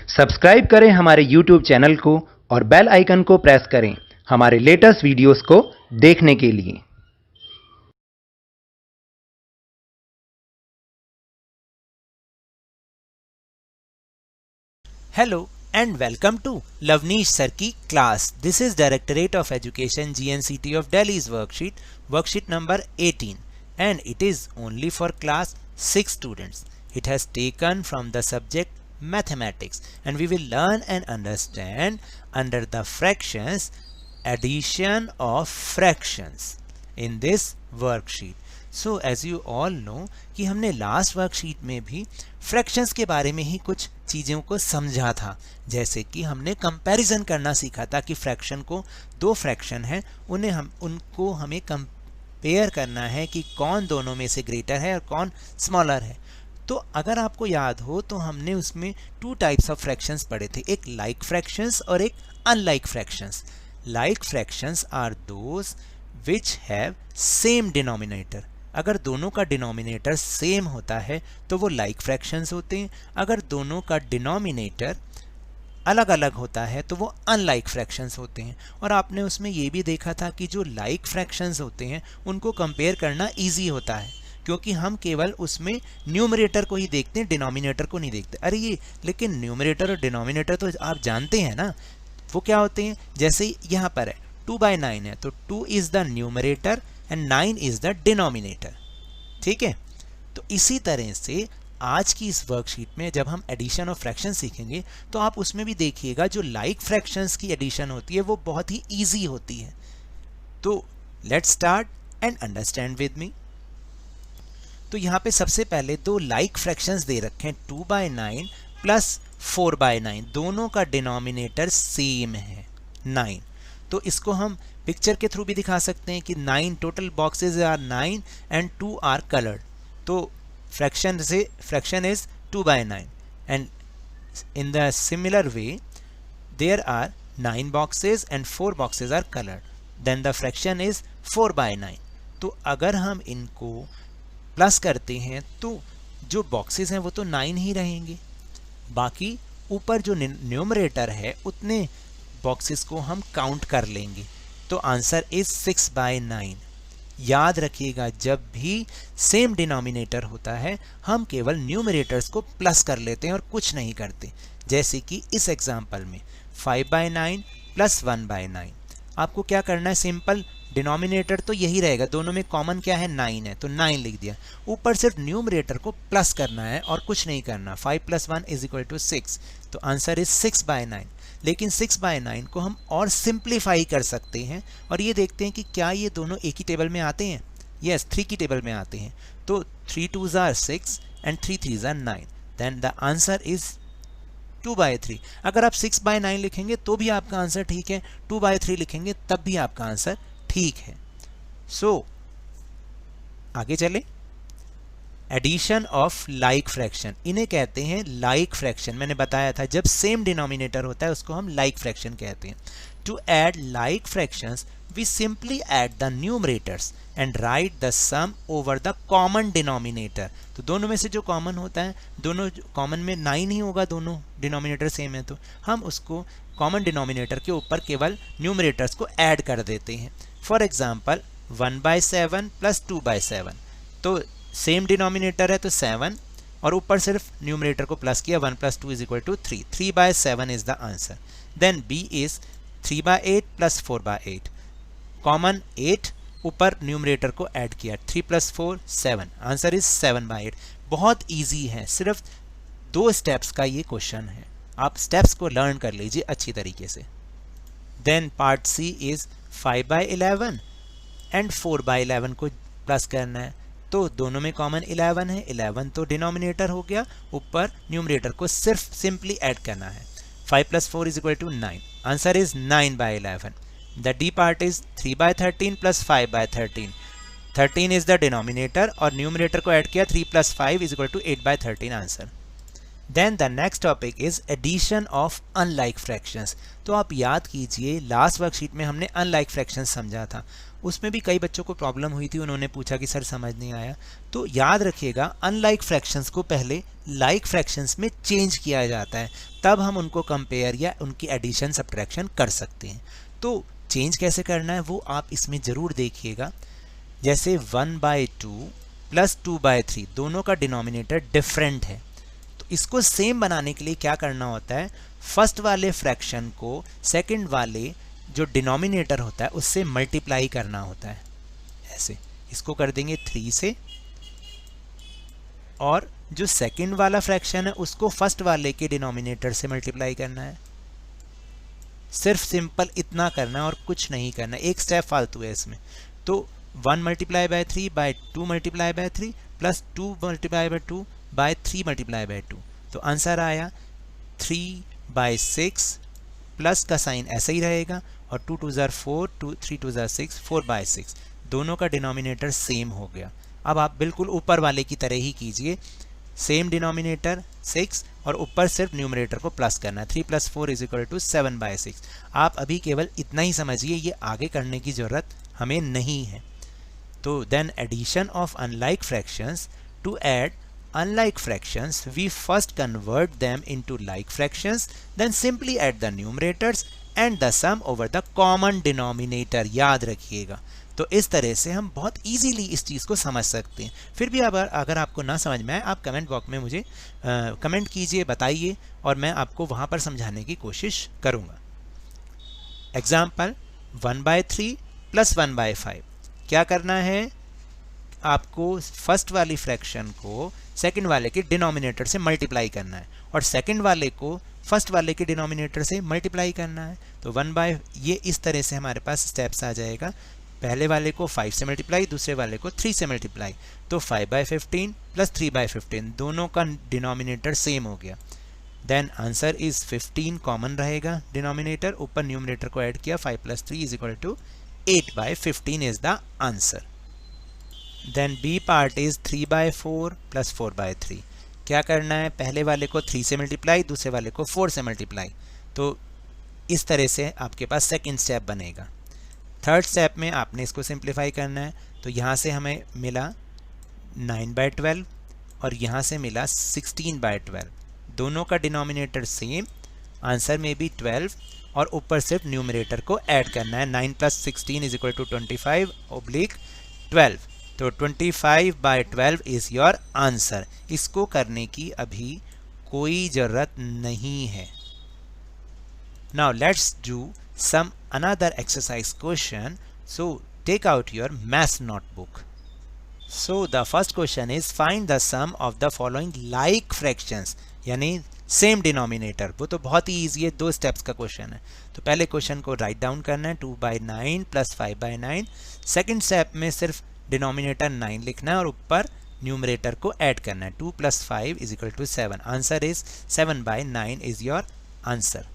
Subscribe करें हमारे YouTube channel को और बेल आइकन को प्रेस करें हमारे लेटेस्ट वीडियोस को देखने के लिए। Hello and welcome to Lavneesh Sir ki class. This is Directorate of Education GNCT of Delhi's worksheet number 18, and it is only for class 6 students. It has taken from the subject mathematics, and we will learn and understand under the fractions addition of fractions in this worksheet. So as you all know कि हमने last worksheet में भी fractions के बारे में ही कुछ चीज़ों को समझा था, जैसे कि हमने कंपैरिजन करना सीखा था कि फ्रैक्शन को दो फ्रैक्शन हैं उनको हमें कंपेयर करना है कि कौन दोनों में से ग्रेटर है और कौन स्मॉलर है। तो अगर आपको याद हो तो हमने उसमें टू टाइप्स ऑफ फ्रैक्शंस पढ़े थे, एक लाइक फ्रैक्शंस और एक unlike fractions. Like fractions are those which have same denominator. अगर दोनों का डिनोमिनेटर सेम होता है तो वो लाइक फ्रैक्शंस होते हैं। अगर दोनों का डिनोमिनेटर अलग अलग होता है तो वो अनलाइक फ्रैक्शंस होते हैं। और आपने उसमें ये भी देखा था कि जो लाइक फ्रैक्शंस होते हैं उनको कंपेयर करना इजी होता है, क्योंकि हम केवल उसमें न्यूमरेटर को ही देखते हैं, डिनोमिनेटर को नहीं देखते। अरे ये लेकिन न्यूमरेटर और डिनोमिनेटर तो आप जानते हैं ना, वो क्या होते हैं। जैसे यहाँ पर है 2/9 है तो 2 is the numerator and 9 is the denominator. ठीक है, तो इसी तरह से आज की इस वर्कशीट में जब हम एडिशन ऑफ फ्रैक्शन सीखेंगे तो आप उसमें भी देखिएगा जो लाइक फ्रैक्शंस की एडिशन होती है वो बहुत ही इजी होती है। तो let's start and understand with me. तो यहाँ पे सबसे पहले दो लाइक फ्रैक्शंस दे रखे हैं 2/9 प्लस 4/9, दोनों का डिनोमिनेटर सेम है 9। तो इसको हम पिक्चर के थ्रू भी दिखा सकते हैं कि 9 total boxes are 9 and 2 are coloured. तो fraction is 2/9 and in the similar way there are 9 boxes and 4 boxes are coloured, then the fraction is 4/9। तो अगर हम इनको प्लस करते हैं तो जो बॉक्सेस हैं वो तो 9 ही रहेंगे, बाकी ऊपर जो न्यूमरेटर है उतने बॉक्सेस को हम काउंट कर लेंगे। तो आंसर इज 6/9। याद रखिएगा जब भी सेम डिनोमिनेटर होता है हम केवल न्यूमरेटर्स को प्लस कर लेते हैं और कुछ नहीं करते। जैसे कि इस एग्जांपल में 5/9 प्लस 1/9। आपको क्या करना है, सिंपल डिनोमिनेटर तो यही रहेगा, दोनों में कॉमन क्या है 9 है तो 9 लिख दिया, ऊपर सिर्फ न्यूमरेटर को प्लस करना है और कुछ नहीं करना। 5 + 1 = 6, तो आंसर इज 6/9। लेकिन 6/9 को हम और सिंप्लीफाई कर सकते हैं और ये देखते हैं कि क्या ये दोनों एक ही टेबल में आते हैं। यस, 3 की टेबल में आते हैं। तो 3 2s are 6 and 3 3s are 9, then the answer is 2/3। अगर आप 6/9 लिखेंगे तो भी आपका आंसर ठीक है, 2/3 लिखेंगे तब भी आपका आंसर ठीक है। सो आगे चले। एडिशन ऑफ लाइक फ्रैक्शन, इन्हें कहते हैं लाइक फ्रैक्शन। मैंने बताया था जब सेम डिनोमिनेटर होता है उसको हम लाइक फ्रैक्शन कहते हैं। To add like fractions we simply add the numerators and write the sum over the common denominator. तो दोनों में से जो कॉमन होता है, दोनों कॉमन में 9 ही होगा, दोनों डिनोमिनेटर सेम है, तो हम उसको कॉमन डिनोमिनेटर के ऊपर केवल न्यूमरेटर्स को ऐड कर देते हैं। फॉर एग्जाम्पल 1/7 प्लस 2/7, तो सेम डिनोमिनेटर है तो 7 और ऊपर सिर्फ न्यूमरेटर को प्लस किया, 1 + 2 = 3, 3/7 is the answer. Then B is 3/8 plus 4/8, common 8, ऊपर न्यूमरेटर को ऐड किया, 3 + 4 7, आंसर इज 7/8। बहुत इजी है, सिर्फ 2 स्टेप्स का ये क्वेश्चन है, आप स्टेप्स को लर्न कर लीजिए अच्छी तरीके से। Then part C is 5/11 and 4/11 को प्लस करना है, तो दोनों में कॉमन 11 है, 11 तो डिनोमिनेटर हो गया, ऊपर न्यूमरेटर को सिर्फ सिंपली ऐड करना है। 5 + 4 = 9, answer is 9/11। The D part is 3/13 plus 5/13, 13 is the denominator और न्यूमरेटर को ऐड किया, 3 + 5 = 8/13 answer. Then the next topic is addition of unlike fractions. तो आप याद कीजिए लास्ट वर्कशीट में हमने अनलाइक फ्रैक्शंस समझा था, उसमें भी कई बच्चों को प्रॉब्लम हुई थी, उन्होंने पूछा कि सर समझ नहीं आया। तो याद रखिएगा अनलाइक फ्रैक्शंस को पहले लाइक फ्रैक्शंस में चेंज किया जाता है, तब हम उनको कंपेयर या उनकी एडिशन सब्ट्रैक्शन कर सकते हैं। तो चेंज कैसे करना है वो आप इसमें ज़रूर देखिएगा। जैसे 1/2 प्लस 2/3 दोनों का डिनोमिनेटर डिफरेंट है, तो इसको सेम बनाने के लिए क्या करना होता है, फर्स्ट वाले फ्रैक्शन को सेकंड वाले जो डिनोमिनेटर होता है उससे मल्टीप्लाई करना होता है। ऐसे इसको कर देंगे 3 से, और जो सेकंड वाला फ्रैक्शन है उसको फर्स्ट वाले के डिनोमिनेटर से मल्टीप्लाई करना है। सिर्फ सिंपल इतना करना है और कुछ नहीं करना, एक स्टेप फालतू है इसमें। तो 1 × 3 by 2 × 3 प्लस 2 × 2 by 3 × 2, तो आंसर आया 3/6 प्लस का साइन ऐसा ही रहेगा, और 2 2 4, 3 2 6, 4/6 दोनों का डिनोमिनेटर सेम हो गया। अब आप बिल्कुल ऊपर वाले की तरह ही कीजिए, सेम डिनोमिनेटर 6 और ऊपर सिर्फ न्यूमरेटर को प्लस करना है। 3 + 4 = 7/6। आप अभी केवल इतना ही समझिए, ये आगे करने की ज़रूरत हमें नहीं है। तो then addition of unlike fractions, to add unlike fractions we first convert them into like fractions, then simply add the numerators and the sum over the common denominator। याद रखिएगा। तो इस तरह से हम बहुत इजीली इस चीज़ को समझ सकते हैं। फिर भी अगर आपको ना समझ में आए आप कमेंट बॉक्स में मुझे कमेंट कीजिए, बताइए, और मैं आपको वहाँ पर समझाने की कोशिश करूँगा। Example 1/3 plus 1/5। क्या करना है, आपको फर्स्ट वाली फ्रैक्शन को सेकंड वाले के डिनोमिनेटर से मल्टीप्लाई करना है, और सेकंड वाले को फर्स्ट वाले के डिनोमिनेटर से मल्टीप्लाई करना है। तो ये इस तरह से हमारे पास स्टेप्स आ जाएगा। पहले वाले को 5 से मल्टीप्लाई, दूसरे वाले को 3 से मल्टीप्लाई, तो 5/15 प्लस 3/15 दोनों का डिनोमिनेटर सेम हो गया। देन आंसर इज 15 कॉमन रहेगा डिनोमिनेटर, ऊपर न्यूमरेटर को ऐड किया, 5 + 3 = 8/15 is the answer. Then B part is 3/4 plus 4/3। क्या करना है, पहले वाले को 3 से मल्टीप्लाई, दूसरे वाले को 4 से मल्टीप्लाई, तो इस तरह से आपके पास सेकंड स्टेप बनेगा। थर्ड स्टेप में आपने इसको सिंप्लीफाई करना है, तो यहाँ से हमें मिला 9/12 और यहाँ से मिला 16/12, दोनों का डिनोमिनेटर सेम, आंसर में भी 12, और ऊपर सिर्फ न्यूमरेटर को ऐड करना है। 9 + 16 = 25/12, तो 25/12 इज योर आंसर। इसको करने की अभी कोई ज़रूरत नहीं है। Now let's do some another exercise question. So take out your math notebook. So the first question is find the sum of the following like fractions, यानी सेम डिनोमिनेटर। वो तो बहुत ही ईजी है, 2 स्टेप्स का क्वेश्चन है। तो पहले question को राइट डाउन करना है, 2/9 प्लस 5/9। सेकेंड स्टेप में सिर्फ डिनोमिनेटर 9 लिखना है और ऊपर न्यूमरेटर को ऐड करना है। 2 + 5 = 7, answer is 7/9 is your answer.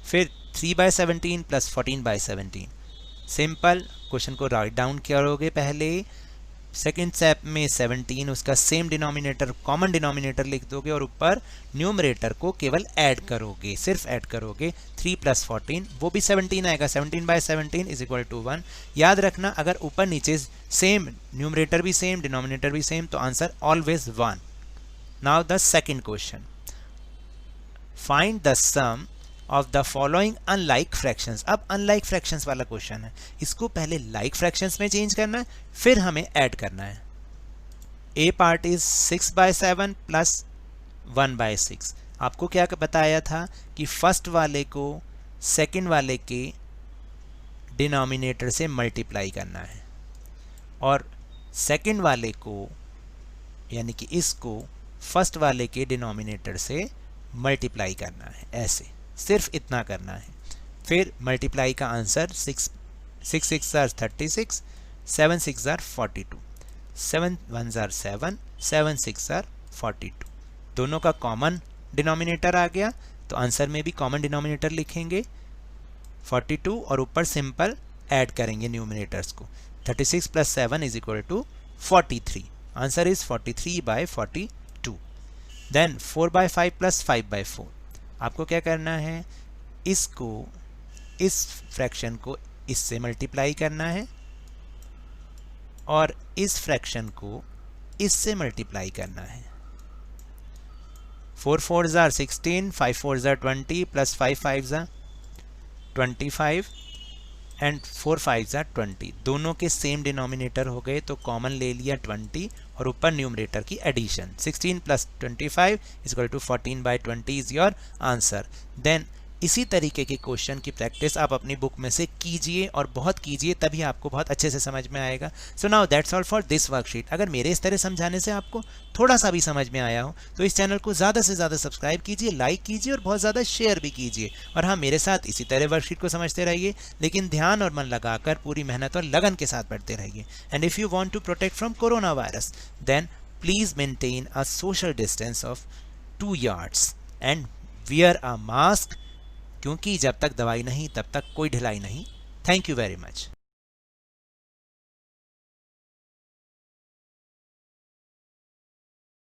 फिर 3/17 प्लस 14/17, सिंपल क्वेश्चन को राइट डाउन करोगे पहले, सेकेंड स्टेप में 17 उसका सेम डिनोमिनेटर कॉमन डिनोमिनेटर लिख दोगे और ऊपर न्यूमरेटर को केवल ऐड करोगे, सिर्फ ऐड करोगे। 3 + 14 वो भी 17 आएगा, 17/17 = 1। याद रखना अगर ऊपर नीचे सेम, न्यूमरेटर भी सेम डिनोमिनेटर भी सेम, तो answer always 1। Now the second question, find the sum of the following unlike fractions. अब अनलाइक फ्रैक्शंस वाला क्वेश्चन है, इसको पहले लाइक फ्रैक्शंस में चेंज करना है, फिर हमें ऐड करना है। ए पार्ट इज 6/7 प्लस 1/6। आपको क्या बताया था कि फर्स्ट वाले को सेकंड वाले के डिनोमिनेटर से मल्टीप्लाई करना है, और सेकंड वाले को यानी कि इसको फर्स्ट वाले के डिनोमिनेटर से मल्टीप्लाई करना है। ऐसे सिर्फ इतना करना है। फिर मल्टीप्लाई का answer 6 6 are 36, 7 6 are 42, 7 1 are 7, 7 6 are 42। दोनों का कॉमन डिनोमिनेटर आ गया, तो आंसर में भी कॉमन डिनोमिनेटर लिखेंगे 42 और ऊपर सिंपल ऐड करेंगे न्यूमिनेटर्स को। 36 + 7 = 43, आंसर इज 43/42। Then 4/5 plus 5/4। आपको क्या करना है, इसको, इस फ्रैक्शन को इससे मल्टीप्लाई करना है और इस फ्रैक्शन को इससे मल्टीप्लाई करना है। 4 4s are 16, 5 4s are 20, plus 5 5s are 25 and 4 5s are 20। दोनों के सेम डिनोमिनेटर हो गए तो कॉमन ले लिया 20 और ऊपर न्यूमरेटर की addition. 16 plus 25 equal to 14/20 is your answer. देन इसी तरीके के क्वेश्चन की प्रैक्टिस आप अपनी बुक में से कीजिए और बहुत कीजिए, तभी आपको बहुत अच्छे से समझ में आएगा। So now that's all for this worksheet. अगर मेरे इस तरह समझाने से आपको थोड़ा सा भी समझ में आया हो तो इस चैनल को ज़्यादा से ज़्यादा सब्सक्राइब कीजिए, लाइक कीजिए और बहुत ज़्यादा शेयर भी कीजिए। और हाँ, मेरे साथ इसी तरह वर्कशीट को समझते रहिए, लेकिन ध्यान और मन लगाकर पूरी मेहनत और लगन के साथ पढ़ते रहिए। And if you want to protect from corona virus then please maintain a social distance of 2 yards and wear a mask, क्योंकि जब तक दवाई नहीं तब तक कोई ढिलाई नहीं। Thank you very much.